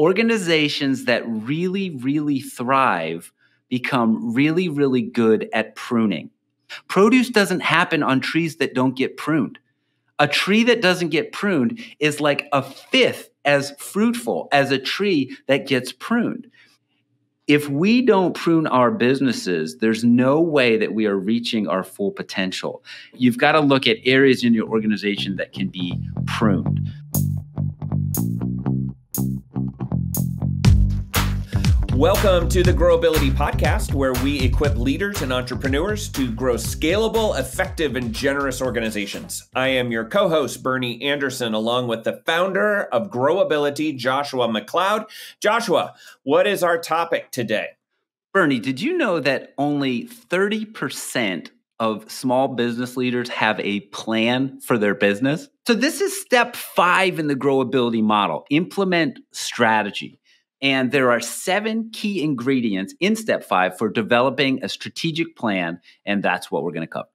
Organizations that really, really thrive become really, really good at pruning. Produce doesn't happen on trees that don't get pruned. A tree that doesn't get pruned is like a fifth as fruitful as a tree that gets pruned. If we don't prune our businesses, there's no way that we are reaching our full potential. You've got to look at areas in your organization that can be pruned. Welcome to the Growability Podcast, where we equip leaders and entrepreneurs to grow scalable, effective, and generous organizations. I am your co-host, Bernie Anderson, along with the founder of Growability, Joshua McLeod. Joshua, what is our topic today? Bernie, did you know that only 30% of small business leaders have a plan for their business? So this is step 5 in the Growability model, implement strategy. And there are 7 key ingredients in step 5 for developing a strategic plan. And that's what we're going to cover.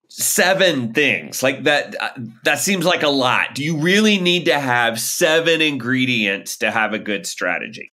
7 things like that. That seems like a lot. Do you really need to have 7 ingredients to have a good strategy?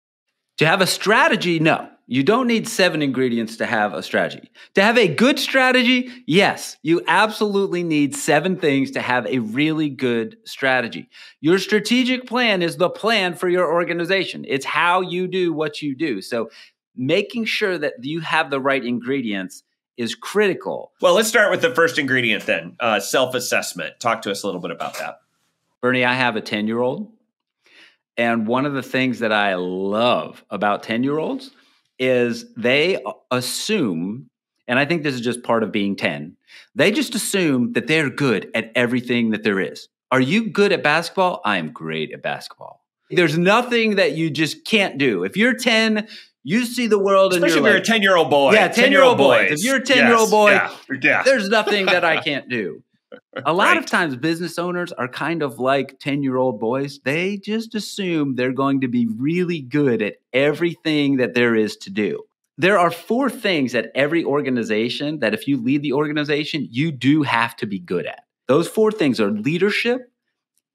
To have a strategy, no. You don't need 7 ingredients to have a strategy. To have a good strategy, yes, you absolutely need 7 things to have a really good strategy. Your strategic plan is the plan for your organization. It's how you do what you do. So making sure that you have the right ingredients is critical. Well, let's start with the first ingredient then, self-assessment. Talk to us a little bit about that. Bernie, I have a 10-year-old. And one of the things that I love about 10-year-olds is they assume, and I think this is just part of being 10, they just assume that they're good at everything that there is. Are you good at basketball? I am great at basketball. There's nothing that you just can't do. If you're 10, you see the world especially and you're if you're a 10-year-old boy. Yeah, 10-year-old boys. If you're a 10-year-old boy, there's nothing that I can't do. A lot of times business owners are kind of like 10-year-old boys. They just assume they're going to be really good at everything that there is to do. There are 4 things at every organization that if you lead the organization, you do have to be good at. Those 4 things are leadership,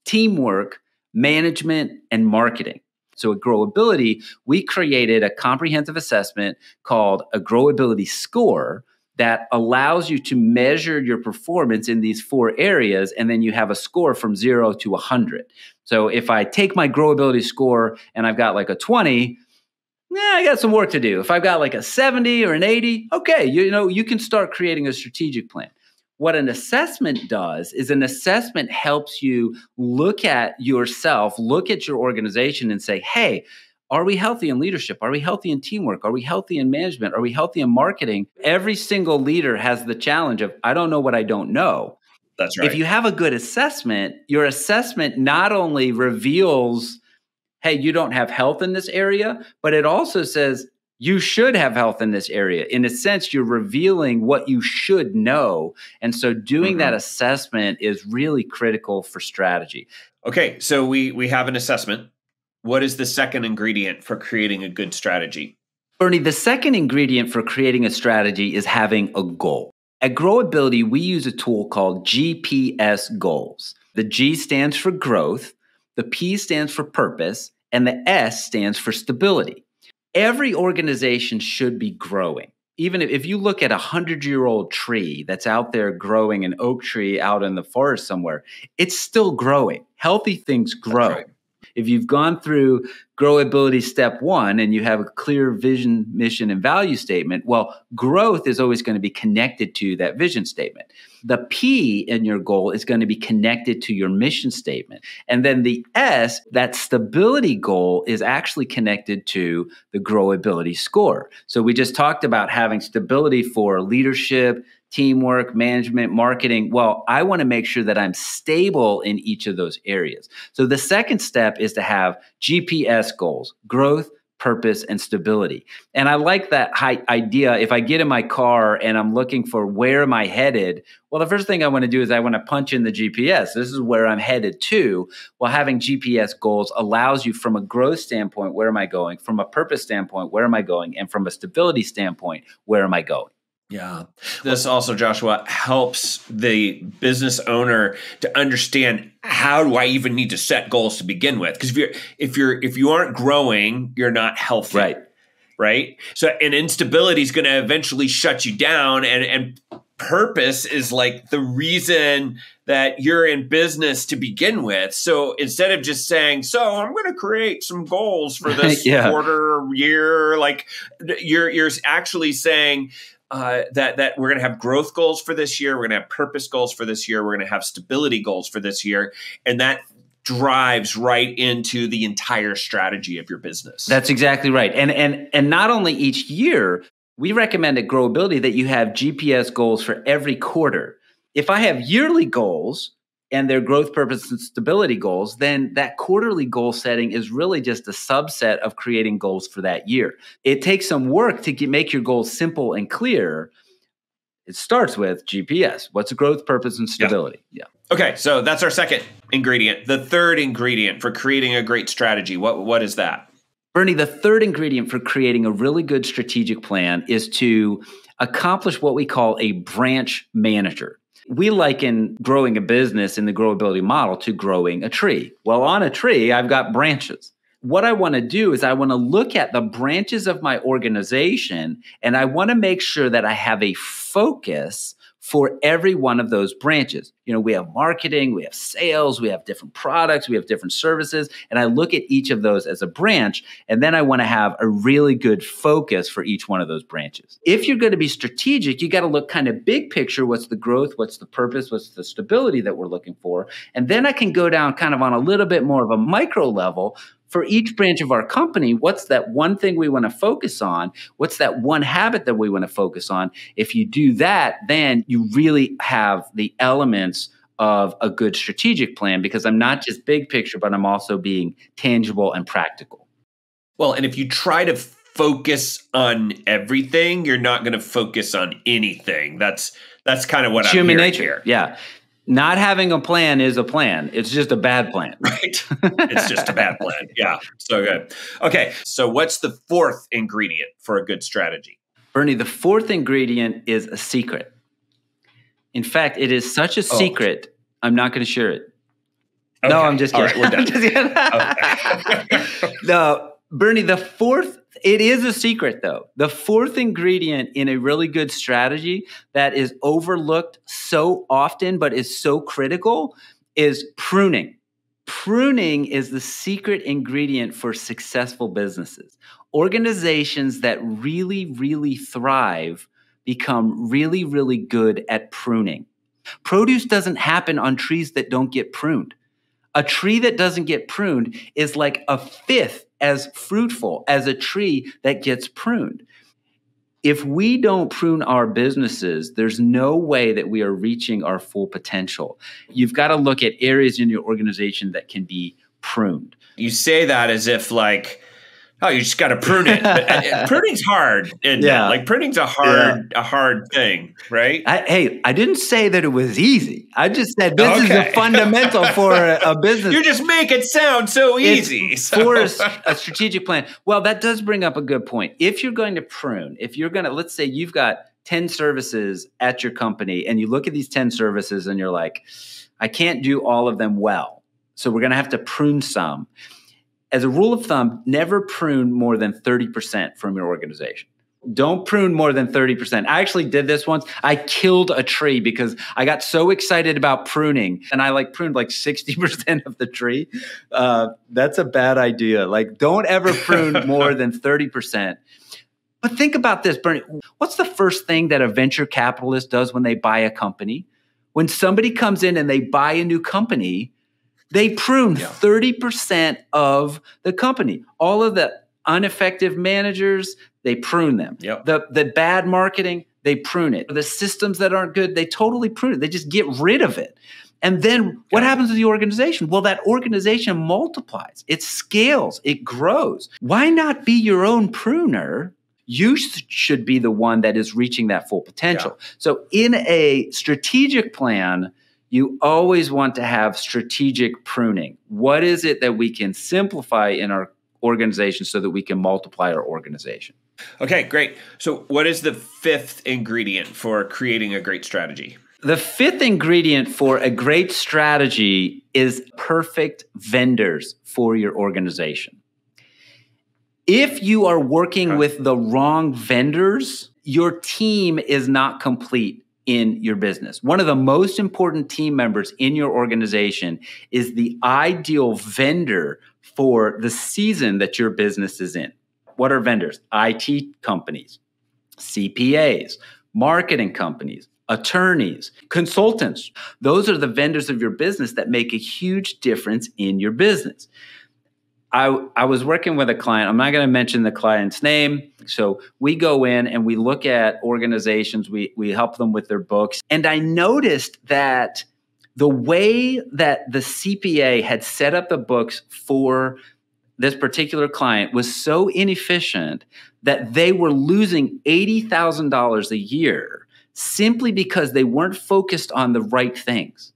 teamwork, management, and marketing. So at Growability, we created a comprehensive assessment called a Growability Score that allows you to measure your performance in these 4 areas, and then you have a score from 0 to 100. So if I take my Growability score and I've got like a 20, I got some work to do. If I've got like a 70 or an 80, okay, you can start creating a strategic plan. What an assessment does is an assessment helps you look at yourself, look at your organization and say, hey, are we healthy in leadership? Are we healthy in teamwork? Are we healthy in management? Are we healthy in marketing? Every single leader has the challenge of, I don't know what I don't know. That's right. If you have a good assessment, your assessment not only reveals, hey, you don't have health in this area, but it also says you should have health in this area. In a sense, you're revealing what you should know. And so doing that assessment is really critical for strategy. Okay, so we have an assessment. What is the second ingredient for creating a good strategy? Bernie, the second ingredient for creating a strategy is having a goal. At Growability, we use a tool called GPS goals. The G stands for growth, the P stands for purpose, and the S stands for stability. Every organization should be growing. Even if you look at a 100-year-old tree that's out there growing, an oak tree out in the forest somewhere, it's still growing. Healthy things grow. That's right. If you've gone through Growability step 1 and you have a clear vision, mission, and value statement, well, growth is always going to be connected to that vision statement. The P in your goal is going to be connected to your mission statement. And then the S, that stability goal, is actually connected to the Growability score. So we just talked about having stability for leadership, teamwork, management, marketing. Well, I want to make sure that I'm stable in each of those areas. So the second step is to have GPS goals, growth, purpose, and stability. And I like that idea. If I get in my car and I'm looking for where am I headed, well, the first thing I want to do is I want to punch in the GPS. This is where I'm headed to. Well, having GPS goals allows you from a growth standpoint, where am I going? From a purpose standpoint, where am I going? And from a stability standpoint, where am I going? Yeah. This also, Joshua, helps the business owner to understand, how do I even need to set goals to begin with? Because if you aren't growing, you're not healthy. Right. So, and instability is going to eventually shut you down. And purpose is like the reason that you're in business to begin with. So instead of just saying, so I'm going to create some goals for this quarter, year, like you're actually saying, that we're going to have growth goals for this year. We're going to have purpose goals for this year. We're going to have stability goals for this year. And that drives right into the entire strategy of your business. That's exactly right. And not only each year, we recommend at Growability that you have GPS goals for every quarter. If I have yearly goals and their growth, purpose, and stability goals, then that quarterly goal setting is really just a subset of creating goals for that year. It takes some work to make your goals simple and clear. It starts with GPS. What's the growth, purpose, and stability? Yeah. Okay, so that's our second ingredient. The third ingredient for creating a great strategy, what is that? Bernie, the third ingredient for creating a really good strategic plan is to accomplish what we call a branch manager. We liken growing a business in the Growability model to growing a tree. Well, on a tree, I've got branches. What I want to do is I want to look at the branches of my organization, and I want to make sure that I have a focus for every one of those branches. You know, we have marketing, we have sales, we have different products, we have different services, and I look at each of those as a branch, and then I want to have a really good focus for each one of those branches. If you're going to be strategic, you got to look kind of big picture. What's the growth? What's the purpose? What's the stability that we're looking for? And then I can go down kind of on a little bit more of a micro level. For each branch of our company, what's that one thing we want to focus on? What's that one habit that we want to focus on? If you do that, then you really have the elements of a good strategic plan, because I'm not just big picture, but I'm also being tangible and practical. Well, and if you try to focus on everything, you're not going to focus on anything. That's kind of what I'm human hearing nature here. Yeah. Not having a plan is a plan. It's just a bad plan. Right. It's just a bad plan. Yeah. So good. Okay. So what's the fourth ingredient for a good strategy? Bernie, the fourth ingredient is a secret. In fact, it is such a secret, I'm not going to share it. Okay. No, I'm just kidding. All right, we're done. Okay. No, Bernie, it is a secret, though. The fourth ingredient in a really good strategy that is overlooked so often but is so critical is pruning. Pruning is the secret ingredient for successful businesses. Organizations that really, really thrive become really, really good at pruning. Produce doesn't happen on trees that don't get pruned. A tree that doesn't get pruned is like a fifth as fruitful as a tree that gets pruned. If we don't prune our businesses, there's no way that we are reaching our full potential. You've got to look at areas in your organization that can be pruned. You say that as if like, oh, you just got to prune it. But pruning's hard. And like pruning's a hard thing, right? I didn't say that it was easy. I just said this is a fundamental for a business. You just make it sound so easy. For a strategic plan. Well, that does bring up a good point. If you're going to prune, let's say you've got 10 services at your company, and you look at these 10 services and you're like, I can't do all of them well. So we're going to have to prune some. As a rule of thumb, never prune more than 30% from your organization. Don't prune more than 30%. I actually did this once. I killed a tree because I got so excited about pruning, and I pruned 60% of the tree. That's a bad idea. Don't ever prune more than 30%. But think about this, Bernie. What's the first thing that a venture capitalist does when they buy a company? When somebody comes in and they buy a new company, they prune 30% of the company. All of the ineffective managers, they prune them. Yep. The bad marketing, they prune it. The systems that aren't good, they totally prune it. They just get rid of it. And then what happens to the organization? Well, that organization multiplies. It scales. It grows. Why not be your own pruner? You should be the one that is reaching that full potential. Yeah. So in a strategic plan, you always want to have strategic pruning. What is it that we can simplify in our organization so that we can multiply our organization. Okay, great. So what is the fifth ingredient for creating a great strategy? The fifth ingredient for a great strategy is perfect vendors for your organization. If you are working with the wrong vendors, your team is not complete in your business. One of the most important team members in your organization is the ideal vendor for the season that your business is in. What are vendors? IT companies, CPAs, marketing companies, attorneys, consultants. Those are the vendors of your business that make a huge difference in your business. I was working with a client. I'm not going to mention the client's name. So we go in and we look at organizations. We help them with their books. And I noticed that the way that the CPA had set up the books for this particular client was so inefficient that they were losing $80,000 a year simply because they weren't focused on the right things.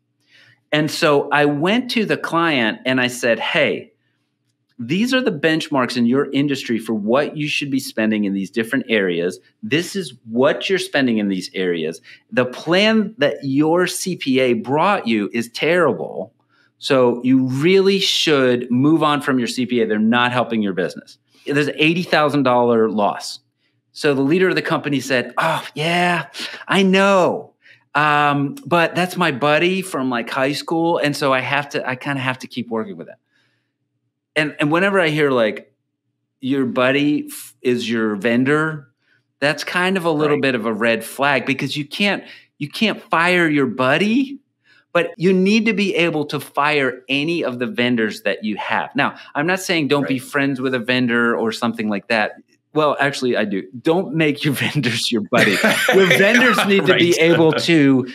And so I went to the client and I said, hey, these are the benchmarks in your industry for what you should be spending in these different areas. This is what you're spending in these areas. The plan that your CPA brought you is terrible. So you really should move on from your CPA. They're not helping your business. There's an $80,000 loss. So the leader of the company said, oh, yeah, I know. But that's my buddy from like high school. And so I kind of have to keep working with him. And whenever I hear like your buddy is your vendor, that's kind of a little bit of a red flag because you can't fire your buddy, but you need to be able to fire any of the vendors that you have. Now, I'm not saying don't be friends with a vendor or something like that. Well, actually, I do. Don't make your vendors your buddy. Your vendors need to be able to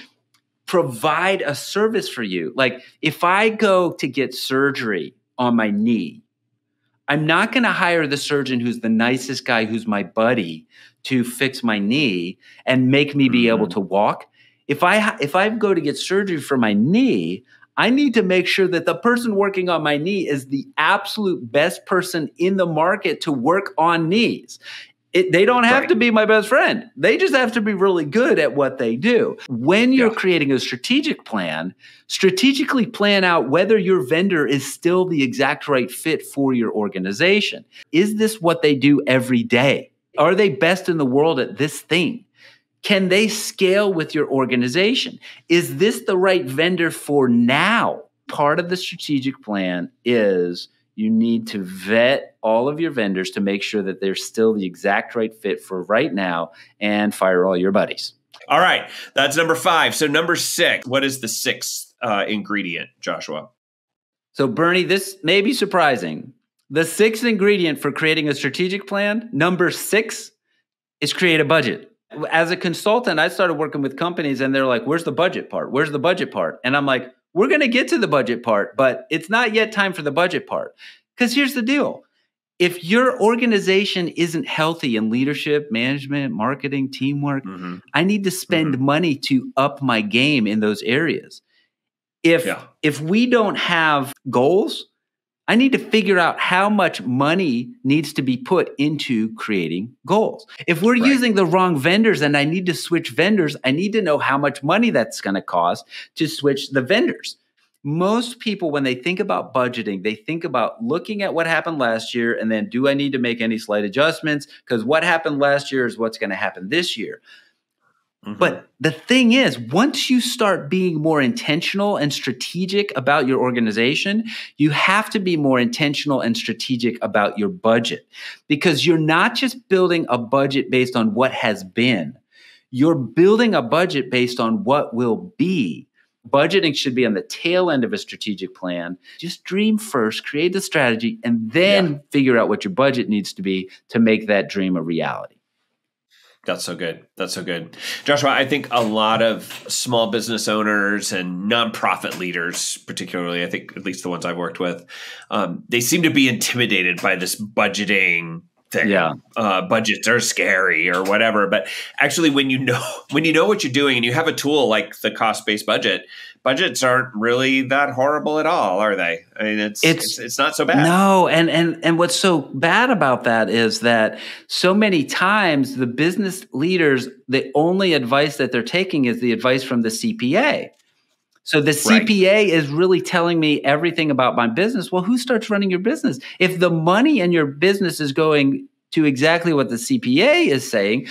provide a service for you. Like if I go to get surgery on my knee, I'm not going to hire the surgeon who's the nicest guy, who's my buddy, to fix my knee and make me be able to walk. If I go to get surgery for my knee, I need to make sure that the person working on my knee is the absolute best person in the market to work on knees. They don't have to be my best friend. They just have to be really good at what they do. When you're creating a strategic plan, strategically plan out whether your vendor is still the exact right fit for your organization. Is this what they do every day? Are they best in the world at this thing? Can they scale with your organization? Is this the right vendor for now? Part of the strategic plan is you need to vet all of your vendors to make sure that they're still the exact right fit for right now and fire all your buddies. All right. That's number 5. So number 6, what is the 6th ingredient, Joshua? So Bernie, this may be surprising. The 6th ingredient for creating a strategic plan, number 6, is create a budget. As a consultant, I started working with companies and they're like, where's the budget part? Where's the budget part? And I'm like, we're going to get to the budget part, but it's not yet time for the budget part. Because here's the deal. If your organization isn't healthy in leadership, management, marketing, teamwork, I need to spend money to up my game in those areas. If we don't have goals, I need to figure out how much money needs to be put into creating goals. If we're using the wrong vendors and I need to switch vendors, I need to know how much money that's going to cost to switch the vendors. Most people, when they think about budgeting, they think about looking at what happened last year and then, do I need to make any slight adjustments? Because what happened last year is what's going to happen this year. But the thing is, once you start being more intentional and strategic about your organization, you have to be more intentional and strategic about your budget, because you're not just building a budget based on what has been. You're building a budget based on what will be. Budgeting should be on the tail end of a strategic plan. Just dream first, create the strategy, and then figure out what your budget needs to be to make that dream a reality. That's so good. That's so good. Joshua, I think a lot of small business owners and nonprofit leaders, particularly, I think at least the ones I've worked with, they seem to be intimidated by this budgeting thing. Yeah. Budgets are scary or whatever. But actually, when you know what you're doing and you have a tool like the cost-based budget, budgets aren't really that horrible at all, are they? I mean, it's not so bad. No, and what's so bad about that is that so many times the business leaders, the only advice that they're taking is the advice from the CPA. So the CPA is really telling me everything about my business. Well, who starts running your business? If the money in your business is going to exactly what the CPA is saying,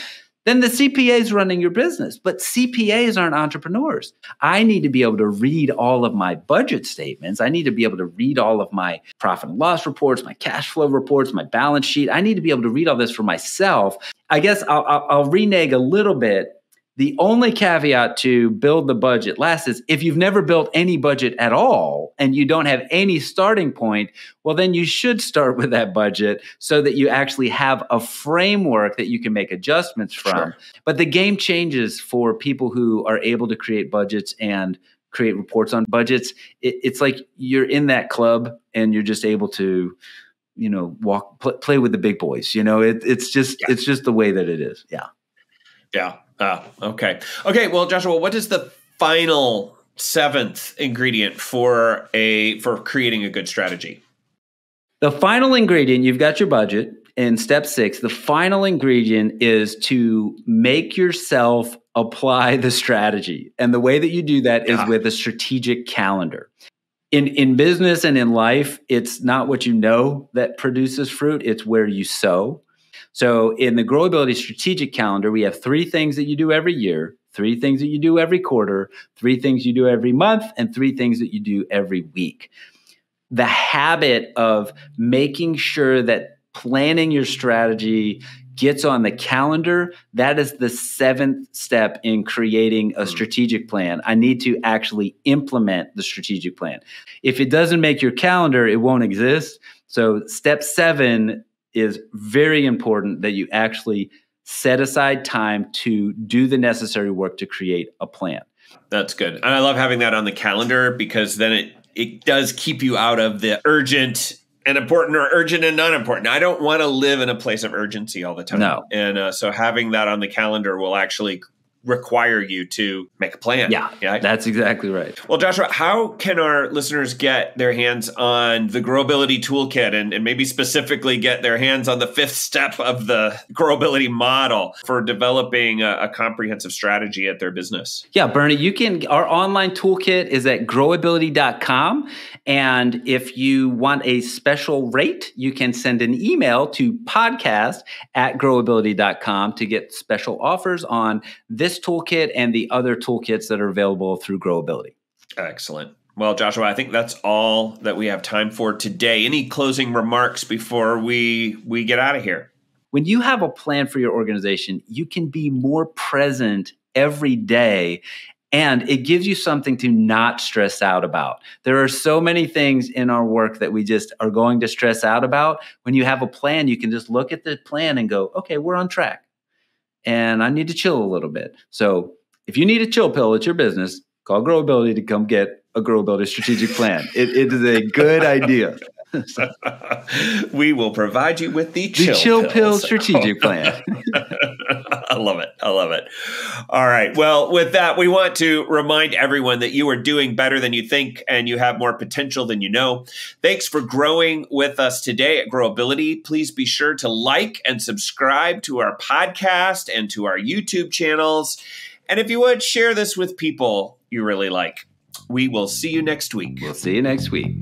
then the CPA is running your business. But CPAs aren't entrepreneurs. I need to be able to read all of my budget statements. I need to be able to read all of my profit and loss reports, my cash flow reports, my balance sheet. I need to be able to read all this for myself. I guess I'll renege a little bit. The only caveat to build the budget last is if you've never built any budget at all and you don't have any starting point, well, then you should start with that budget so that you actually have a framework that you can make adjustments from. Sure. But the game changes for people who are able to create budgets and create reports on budgets. It's like you're in that club and you're just able to, play with the big boys. It's just the way that it is. Yeah. Yeah. Okay. Okay. Well, Joshua, what is the final seventh ingredient for creating a good strategy? The final ingredient, you've got your budget. In step 6, the final ingredient is to make yourself apply the strategy. And the way that you do that is with a strategic calendar. In business and in life, it's not what you know that produces fruit. It's where you sow. So in the Growability strategic calendar, we have 3 things that you do every year, 3 things that you do every quarter, 3 things you do every month, and 3 things that you do every week. The habit of making sure that planning your strategy gets on the calendar, that is the 7th step in creating a strategic plan. I need to actually implement the strategic plan. If it doesn't make your calendar, it won't exist. So step 7 is very important that you actually set aside time to do the necessary work to create a plan. That's good. And I love having that on the calendar because then it does keep you out of the urgent and important or urgent and not important. I don't want to live in a place of urgency all the time. No. And so having that on the calendar will actually require you to make a plan. Yeah, that's exactly right. Well, Joshua, how can our listeners get their hands on the Growability Toolkit and maybe specifically get their hands on the 5th step of the Growability model for developing a comprehensive strategy at their business? Yeah, Bernie, our online toolkit is at growability.com. And if you want a special rate, you can send an email to podcast@growability.com to get special offers on this toolkit and the other toolkits that are available through Growability. Excellent. Well, Joshua, I think that's all that we have time for today. Any closing remarks before we get out of here? When you have a plan for your organization, you can be more present every day, and it gives you something to not stress out about. There are so many things in our work that we just are going to stress out about. When you have a plan, you can just look at the plan and go, okay, we're on track. And I need to chill a little bit. So if you need a chill pill at your business, call Growability to come get a Growability strategic plan. It is a good idea. We will provide you with the chill pill strategic plan. I love it. I love it. All right. Well, with that, we want to remind everyone that you are doing better than you think and you have more potential than you know. Thanks for growing with us today at Growability. Please be sure to like and subscribe to our podcast and to our YouTube channels. And if you would, share this with people you really like. We will see you next week. We'll see you next week.